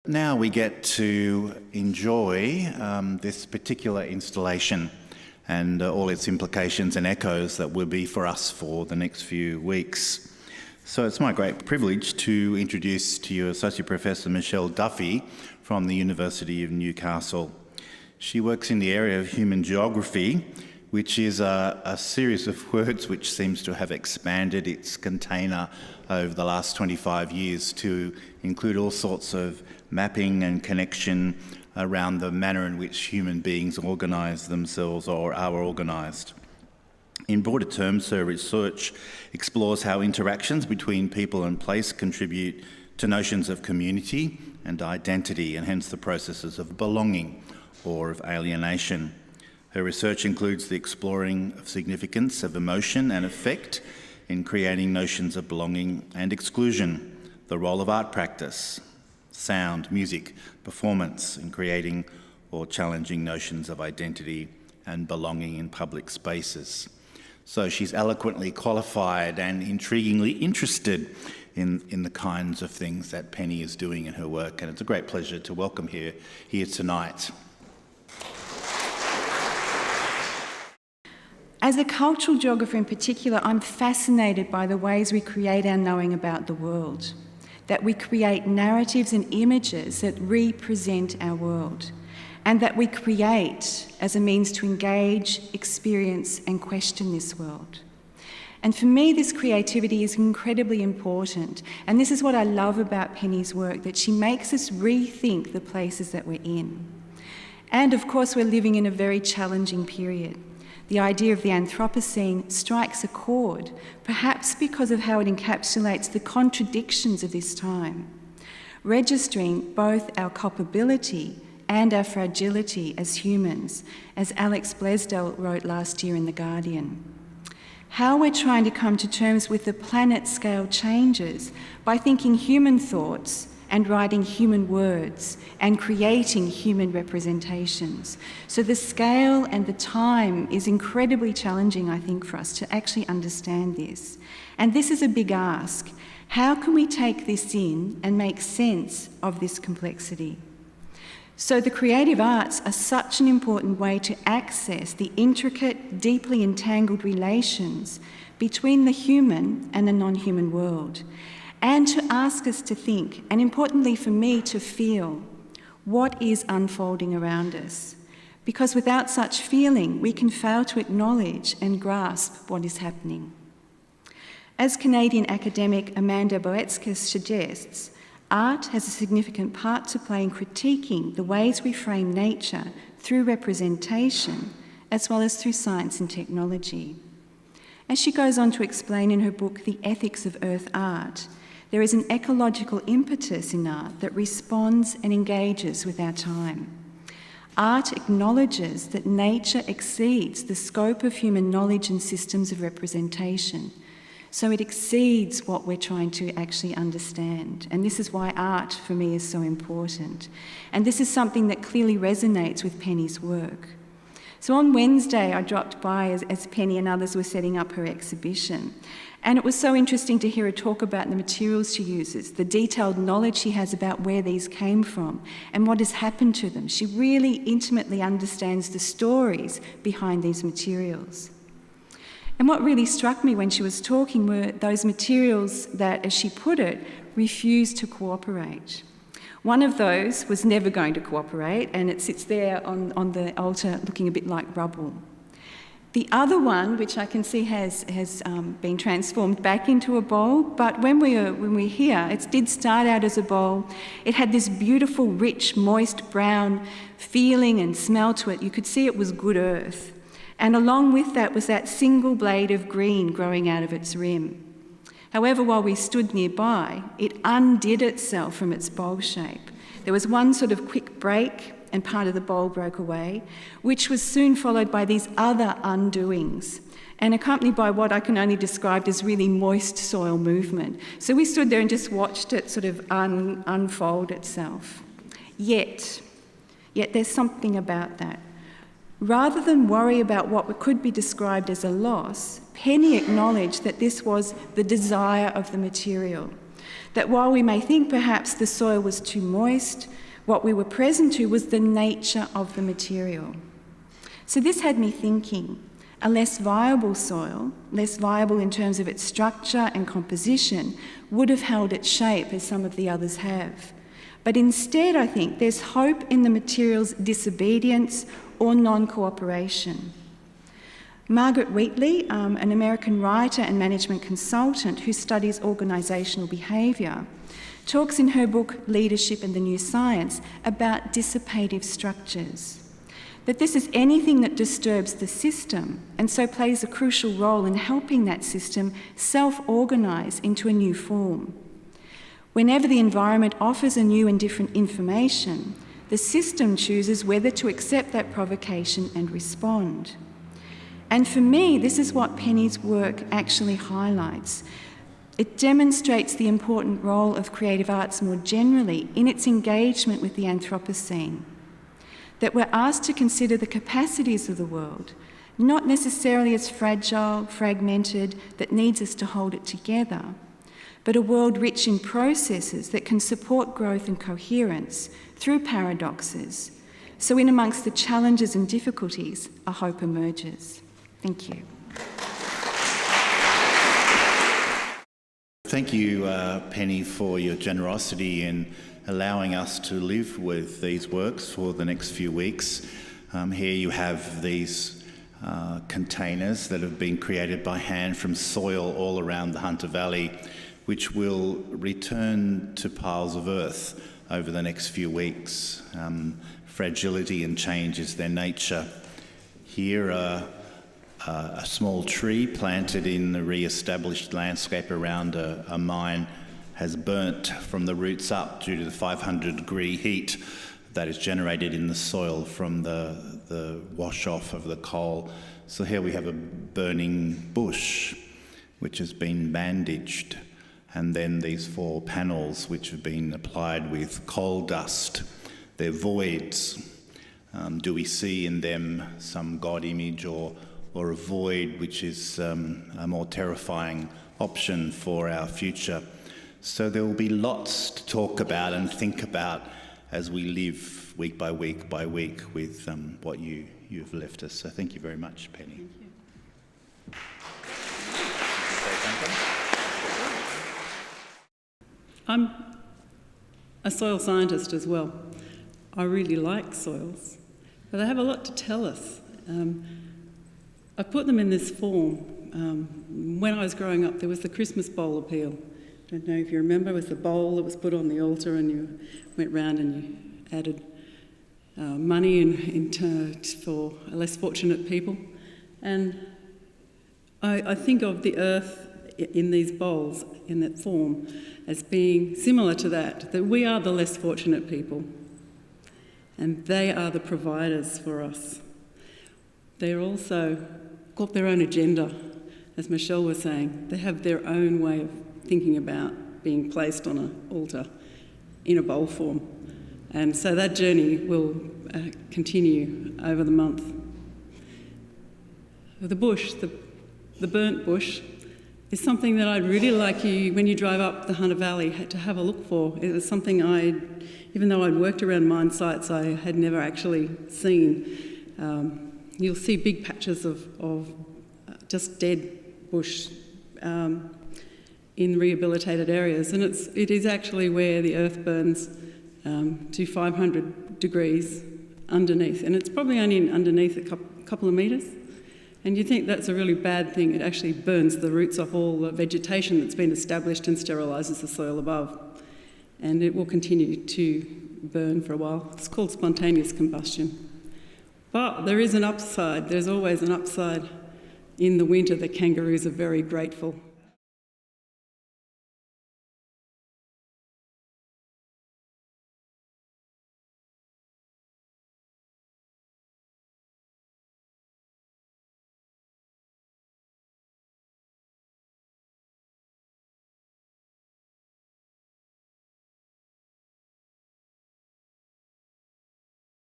Now we get to enjoy this particular installation and all its implications and echoes that will be for us for the next few weeks. So it's my great privilege to introduce to you Associate Professor Michelle Duffy from the University of Newcastle. She works in the area of human geography, which is a series of words which seems to have expanded its container over the last 25 years to include all sorts of mapping and connection around the manner in which human beings organise themselves or are organised. In broader terms, her research explores how interactions between people and place contribute to notions of community and identity, and hence the processes of belonging or of alienation. Her research includes the exploring of significance of emotion and affect in creating notions of belonging and exclusion, the role of art practice, sound, music, performance in creating or challenging notions of identity and belonging in public spaces. So she's eloquently qualified and intriguingly interested in the kinds of things that Penny is doing in her work, and it's a great pleasure to welcome her here tonight. As a cultural geographer in particular, I'm fascinated by the ways we create our knowing about the world, that we create narratives and images that represent our world, and that we create as a means to engage, experience, and question this world. And for me, this creativity is incredibly important, and this is what I love about Penny's work, that she makes us rethink the places that we're in. And of course, we're living in a very challenging period. The idea of the Anthropocene strikes a chord, perhaps because of how it encapsulates the contradictions of this time, registering both our culpability and our fragility as humans, as Alex Blaisdell wrote last year in The Guardian. How we're trying to come to terms with the planet-scale changes by thinking human thoughts and writing human words and creating human representations. So the scale and the time is incredibly challenging, I think, for us to actually understand this. And this is a big ask. How can we take this in and make sense of this complexity? So the creative arts are such an important way to access the intricate, deeply entangled relations between the human and the non-human world, and to ask us to think, and importantly for me, to feel what is unfolding around us. Because without such feeling, we can fail to acknowledge and grasp what is happening. As Canadian academic Amanda Boetzkis suggests, art has a significant part to play in critiquing the ways we frame nature through representation, as well as through science and technology. As she goes on to explain in her book, The Ethics of Earth Art, there is an ecological impetus in art that responds and engages with our time. Art acknowledges that nature exceeds the scope of human knowledge and systems of representation. So it exceeds what we're trying to actually understand. And this is why art, for me, is so important. And this is something that clearly resonates with Penny's work. So on Wednesday, I dropped by as Penny and others were setting up her exhibition. And it was so interesting to hear her talk about the materials she uses, the detailed knowledge she has about where these came from and what has happened to them. She really intimately understands the stories behind these materials. And what really struck me when she was talking were those materials that, as she put it, refused to cooperate. One of those was never going to cooperate, and it sits there on the altar looking a bit like rubble. The other one, which I can see has been transformed back into a bowl, but when we're here, it did start out as a bowl. It had this beautiful, rich, moist brown feeling and smell to it. You could see it was good earth. And along with that was that single blade of green growing out of its rim. However, while we stood nearby, it undid itself from its bowl shape. There was one sort of quick break, and part of the bowl broke away, which was soon followed by these other undoings, and accompanied by what I can only describe as really moist soil movement. So we stood there and just watched it sort of unfold itself. Yet there's something about that. Rather than worry about what could be described as a loss, Penny acknowledged that this was the desire of the material. That while we may think perhaps the soil was too moist, what we were present to was the nature of the material. So this had me thinking, a less viable soil, less viable in terms of its structure and composition, would have held its shape as some of the others have. But instead, I think, there's hope in the material's disobedience or non-cooperation. Margaret Wheatley, an American writer and management consultant who studies organisational behaviour, talks in her book Leadership and the New Science about dissipative structures. That this is anything that disturbs the system and so plays a crucial role in helping that system self-organise into a new form. Whenever the environment offers a new and different information, the system chooses whether to accept that provocation and respond. And for me, this is what Penny's work actually highlights. It demonstrates the important role of creative arts more generally in its engagement with the Anthropocene. That we're asked to consider the capacities of the world, not necessarily as fragile, fragmented, that needs us to hold it together, but a world rich in processes that can support growth and coherence through paradoxes. So in amongst the challenges and difficulties, a hope emerges. Thank you. Thank you, Penny, for your generosity in allowing us to live with these works for the next few weeks. Here you have these containers that have been created by hand from soil all around the Hunter Valley, which will return to piles of earth over the next few weeks. Fragility and change is their nature. Here, a small tree planted in the re-established landscape around a mine has burnt from the roots up due to the 500-degree heat that is generated in the soil from the wash-off of the coal. So here we have a burning bush which has been bandaged, and then these 4 panels which have been applied with coal dust. They're voids. Do we see in them some God image or a void which is a more terrifying option for our future? So there will be lots to talk about and think about as we live week by week by week with what you've left us. So thank you very much, Penny. Thank you. I'm a soil scientist as well. I really like soils, but they have a lot to tell us. I put them in this form. When I was growing up, there was the Christmas bowl appeal. I don't know if you remember, it was the bowl that was put on the altar and you went round and you added money for less fortunate people. And I think of the earth in these bowls, in that form, as being similar to that we are the less fortunate people and they are the providers for us. They're also got their own agenda, as Michelle was saying. They have their own way of thinking about being placed on an altar in a bowl form. And so that journey will continue over the month. The bush, the burnt bush, is something that I'd really like you, when you drive up the Hunter Valley, to have a look for. It was something even though I'd worked around mine sites, I had never actually seen. You'll see big patches of just dead bush in rehabilitated areas, and it is actually where the earth burns to 500 degrees underneath, and it's probably only underneath a couple of metres. And you think that's a really bad thing. It actually burns the roots off all the vegetation that's been established and sterilises the soil above. And it will continue to burn for a while. It's called spontaneous combustion. But there is an upside. There's always an upside. In the winter, the kangaroos are very grateful.